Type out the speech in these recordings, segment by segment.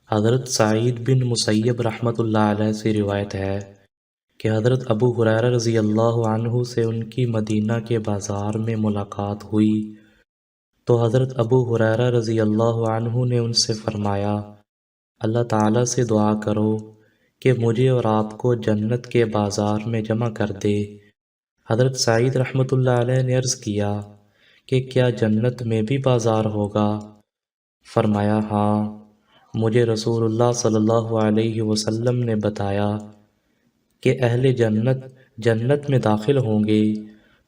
حضرت سعید بن مسیب رحمۃ اللہ علیہ سے روایت ہے کہ حضرت ابو ہریرہ رضی اللہ عنہ سے ان کی مدینہ کے بازار میں ملاقات ہوئی تو حضرت ابو ہریرہ رضی اللہ عنہ نے ان سے فرمایا، اللہ تعالیٰ سے دعا کرو کہ مجھے اور آپ کو جنت کے بازار میں جمع کر دے۔ حضرت سعید رحمۃ اللہ علیہ نے عرض کیا کہ کیا جنت میں بھی بازار ہوگا؟ فرمایا، ہاں، مجھے رسول اللہ صلی اللہ علیہ وسلم نے بتایا کہ اہل جنت جنت میں داخل ہوں گے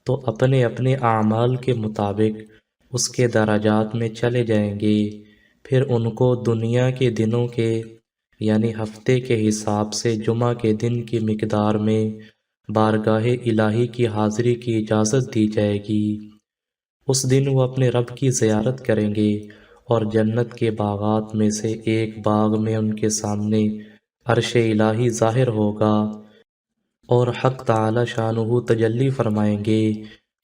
تو اپنے اپنے اعمال کے مطابق اس کے درجات میں چلے جائیں گے، پھر ان کو دنیا کے دنوں کے یعنی ہفتے کے حساب سے جمعہ کے دن کی مقدار میں بارگاہ الہی کی حاضری کی اجازت دی جائے گی۔ اس دن وہ اپنے رب کی زیارت کریں گے اور جنت کے باغات میں سے ایک باغ میں ان کے سامنے عرش الہی ظاہر ہوگا اور حق تعالی شانہ تجلی فرمائیں گے۔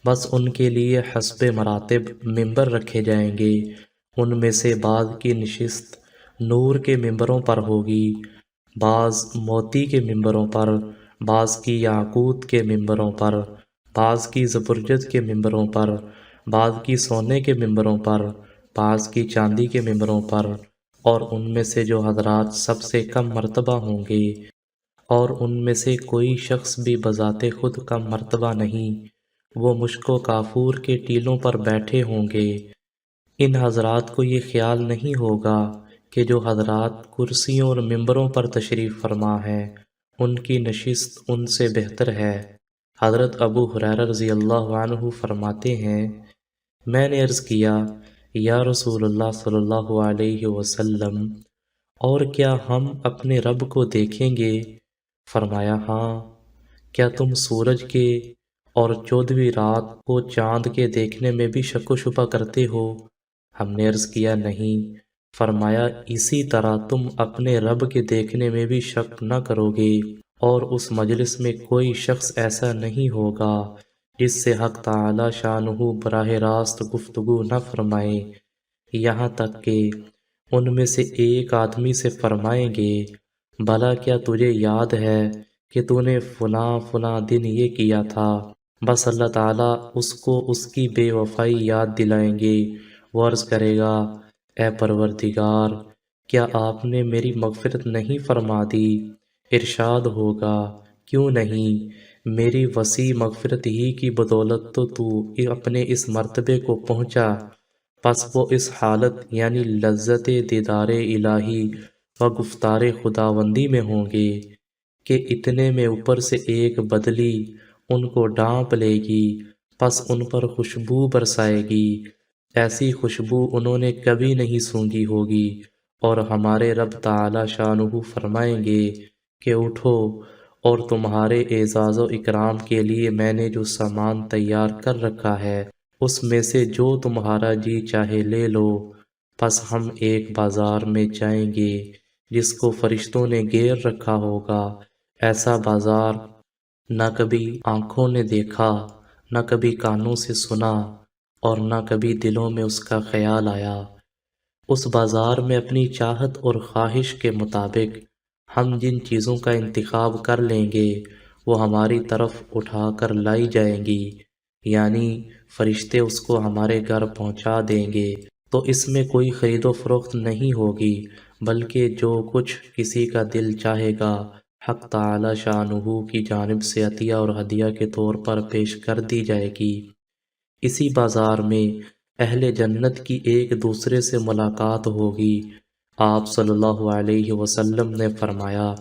بس ان کے لیے حسب مراتب ممبر رکھے جائیں گے، ان میں سے بعض کی نشست نور کے ممبروں پر ہوگی، بعض موتی کے ممبروں پر، بعض کی یاقوت کے ممبروں پر، بعض کی زبرجد کے ممبروں پر، بعض کی سونے کے ممبروں پر، بعض کی چاندی کے ممبروں پر، اور ان میں سے جو حضرات سب سے کم مرتبہ ہوں گے اور ان میں سے کوئی شخص بھی بذات خود کم مرتبہ نہیں، وہ مشک و کافور کے ٹیلوں پر بیٹھے ہوں گے۔ ان حضرات کو یہ خیال نہیں ہوگا کہ جو حضرات کرسیوں اور ممبروں پر تشریف فرما ہے ان کی نشست ان سے بہتر ہے۔ حضرت ابو ہریرہ رضی اللہ عنہ فرماتے ہیں، میں نے عرض کیا، یا رسول اللہ صلی اللہ علیہ وسلم، اور کیا ہم اپنے رب کو دیکھیں گے؟ فرمایا، ہاں، کیا تم سورج کے اور 14ویں رات کو چاند کے دیکھنے میں بھی شک و شبہ کرتے ہو؟ ہم نے عرض کیا، نہیں۔ فرمایا، اسی طرح تم اپنے رب کے دیکھنے میں بھی شک نہ کرو گے، اور اس مجلس میں کوئی شخص ایسا نہیں ہوگا جس سے حق تعالی شانہ براہ راست گفتگو نہ فرمائے، یہاں تک کہ ان میں سے ایک آدمی سے فرمائیں گے، بھلا کیا تجھے یاد ہے کہ تو نے فلاں فلاں دن یہ کیا تھا؟ بس اللہ تعالیٰ اس کو اس کی بے وفائی یاد دلائیں گے، وہ عرض کرے گا، اے پروردگار، کیا آپ نے میری مغفرت نہیں فرما دی؟ ارشاد ہوگا، کیوں نہیں، میری وسیع مغفرت ہی کی بدولت تو اپنے اس مرتبے کو پہنچا۔ پس وہ اس حالت یعنی لذت دیدار الہی و گفتار خداوندی میں ہوں گے کہ اتنے میں اوپر سے ایک بدلی ان کو ڈانپ لے گی، پس ان پر خوشبو برسائے گی، ایسی خوشبو انہوں نے کبھی نہیں سونگھی ہوگی، اور ہمارے رب تعالی شانہ فرمائیں گے کہ اٹھو، اور تمہارے اعزاز و اکرام کے لیے میں نے جو سامان تیار کر رکھا ہے اس میں سے جو تمہارا جی چاہے لے لو۔ پس ہم ایک بازار میں جائیں گے جس کو فرشتوں نے گھیر رکھا ہوگا، ایسا بازار نہ کبھی آنکھوں نے دیکھا، نہ کبھی کانوں سے سنا، اور نہ کبھی دلوں میں اس کا خیال آیا۔ اس بازار میں اپنی چاہت اور خواہش کے مطابق ہم جن چیزوں کا انتخاب کر لیں گے وہ ہماری طرف اٹھا کر لائی جائیں گی، یعنی فرشتے اس کو ہمارے گھر پہنچا دیں گے۔ تو اس میں کوئی خرید و فروخت نہیں ہوگی، بلکہ جو کچھ کسی کا دل چاہے گا حق تعالی شانہ کی جانب سے عطیہ اور ہدیہ کے طور پر پیش کر دی جائے گی۔ اسی بازار میں اہل جنت کی ایک دوسرے سے ملاقات ہوگی۔ آپ صلی اللہ علیہ وسلم نے فرمایا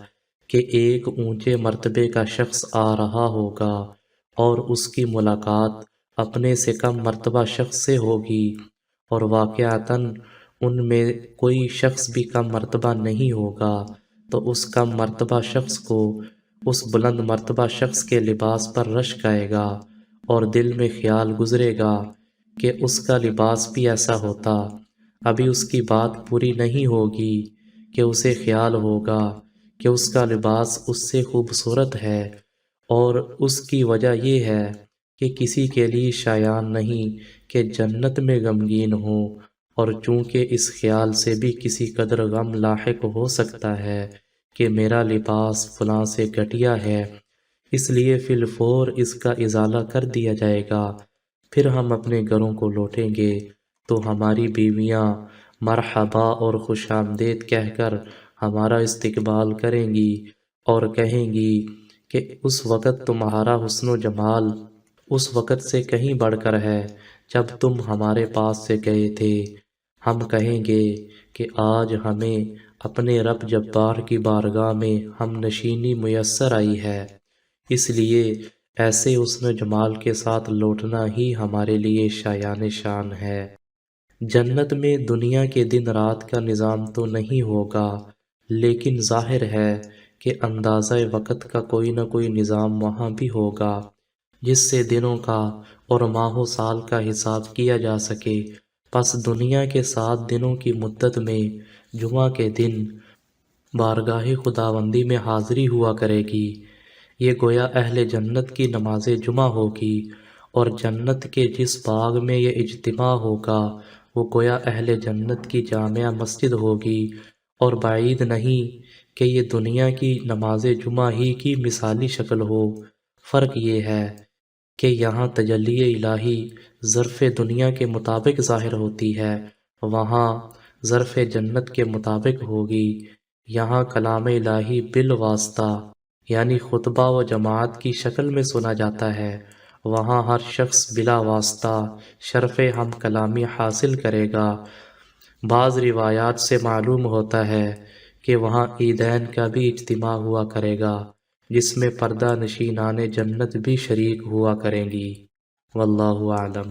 کہ ایک اونچے مرتبے کا شخص آ رہا ہوگا اور اس کی ملاقات اپنے سے کم مرتبہ شخص سے ہوگی، اور واقعتاً ان میں کوئی شخص بھی کم مرتبہ نہیں ہوگا، تو اس کم مرتبہ شخص کو اس بلند مرتبہ شخص کے لباس پر رشک آئے گا، اور دل میں خیال گزرے گا کہ اس کا لباس بھی ایسا ہوتا۔ ابھی اس کی بات پوری نہیں ہوگی کہ اسے خیال ہوگا کہ اس کا لباس اس سے خوبصورت ہے، اور اس کی وجہ یہ ہے کہ کسی کے لیے شایان نہیں کہ جنت میں غمگین ہو اور چونکہ اس خیال سے بھی کسی قدر غم لاحق ہو سکتا ہے کہ میرا لباس فلاں سے گھٹیا ہے، اس لیے فی الفور اس کا ازالہ کر دیا جائے گا، پھر ہم اپنے گھروں کو لوٹیں گے تو ہماری بیویاں مرحبا اور خوش آمدید کہہ کر ہمارا استقبال کریں گی اور کہیں گی کہ اس وقت تمہارا حسن و جمال اس وقت سے کہیں بڑھ کر ہے جب تم ہمارے پاس سے گئے تھے۔ ہم کہیں گے کہ آج ہمیں اپنے رب جبار کی بارگاہ میں ہم نشینی میسر آئی ہے، اس لیے ایسے حسن و جمال کے ساتھ لوٹنا ہی ہمارے لیے شایان شان ہے۔ جنت میں دنیا کے دن رات کا نظام تو نہیں ہوگا، لیکن ظاہر ہے کہ اندازہ وقت کا کوئی نہ کوئی نظام وہاں بھی ہوگا، جس سے دنوں کا اور ماہ و سال کا حساب کیا جا سکے۔ پس دنیا کے 7 دنوں کی مدت میں جمعہ کے دن بارگاہ خداوندی میں حاضری ہوا کرے گی۔ یہ گویا اہل جنت کی نماز جمعہ ہوگی، اور جنت کے جس باغ میں یہ اجتماع ہوگا وہ گویا اہل جنت کی جامع مسجد ہوگی، اور بعید نہیں کہ یہ دنیا کی نماز جمعہ ہی کی مثالی شکل ہو۔ فرق یہ ہے کہ یہاں تجلی الہی ظرف دنیا کے مطابق ظاہر ہوتی ہے، وہاں ظرف جنت کے مطابق ہوگی۔ یہاں کلام الہی بالواسطہ یعنی خطبہ و جماعت کی شکل میں سنا جاتا ہے، وہاں ہر شخص بلا واسطہ شرف ہم کلامی حاصل کرے گا۔ بعض روایات سے معلوم ہوتا ہے کہ وہاں عیدین کا بھی اجتماع ہوا کرے گا، جس میں پردہ نشینان جنت بھی شریک ہوا کریں گی۔ واللہ اعلم۔